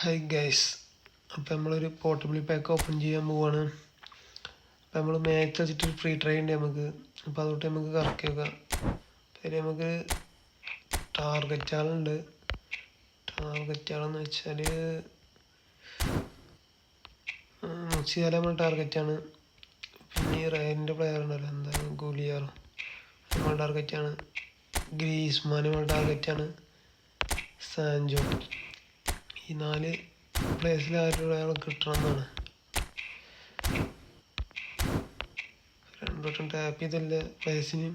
Hi guys, അപ്പോൾ നമ്മളൊരു portable pack open ചെയ്യാൻ പോവാണ്. അപ്പോൾ നമ്മൾ മാച്ച് വെച്ചിട്ട് ഫ്രീ ട്രൈ ഉണ്ട് നമുക്ക്. അപ്പോൾ അതുകൊണ്ട് നമുക്ക് കറക്കി വെക്കാം. അതിൽ നമുക്ക് ടാർഗറ്റ് ആളുണ്ട്. ടാർഗറ്റ് ആളെന്ന് വെച്ചാൽ മുസിയാല നമ്മൾ ടാർഗറ്റാണ്. പിന്നെ ഈ റയലിൻ്റെ പ്ലെയർ ഉണ്ടല്ലോ, എന്താണ് ഗുലിയാറോ, നമ്മൾ ടാർഗറ്റാണ്. ഗ്രീസ്മാൻ നമ്മൾ ടാർഗറ്റാണ്. സാൻജോ, ഈ 4 പ്ലേസിൽ ആരും കിട്ടണം എന്നാണ്. 2 വട്ടം ടാപ്പ് ചെയ്തല്ല പ്ലേസിന്.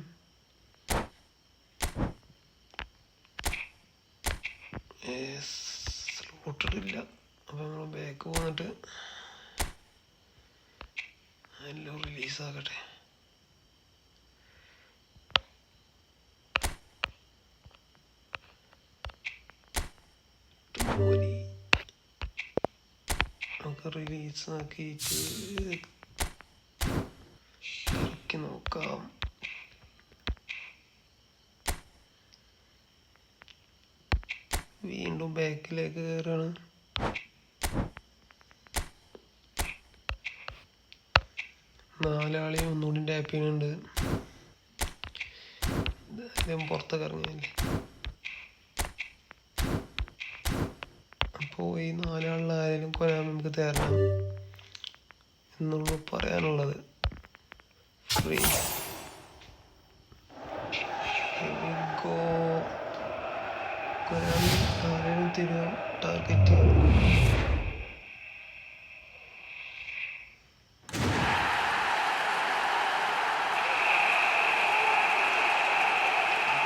സ്ലോട്ടിട്ടില്ല. അപ്പം നമ്മൾ ബാക്ക് പോന്നിട്ട് എല്ലാം റിലീസാകട്ടെ. നമുക്ക് റിലീസാക്കിയിട്ട് ഇറക്കി നോക്കാം. വീണ്ടും ബാക്കിലേക്ക് കയറാണ്. നാലാളെയും ഒന്നുകൂടി ടാപ്പ് ചെയ്യുന്നുണ്ട്. ഇതെല്ലാം പുറത്തൊക്കെ ഇറങ്ങിയല്ലേ. അപ്പോൾ ഈ 4 ആളിൽ ആരെങ്കിലും കൊല്ലാൻ നമുക്ക് തരണം എന്നുള്ളൂ പറയാനുള്ളത്. ഫ്രീ കൊല്ലാൻ ആരെങ്കിലും തരുമോ ടാർഗറ്റ്?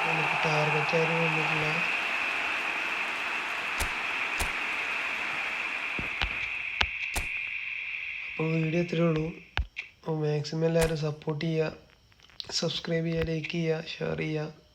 നമുക്ക് ടാർഗറ്റ് ആരും വന്നിട്ടില്ല. അപ്പോൾ വീഡിയോ ഇത്രയേ ഉള്ളൂ. അപ്പോൾ മാക്സിമം എല്ലാവരും സപ്പോർട്ട് ചെയ്യുക, സബ്സ്ക്രൈബ് ചെയ്യുക, ലൈക്ക് ചെയ്യുക, ഷെയർ ചെയ്യുക.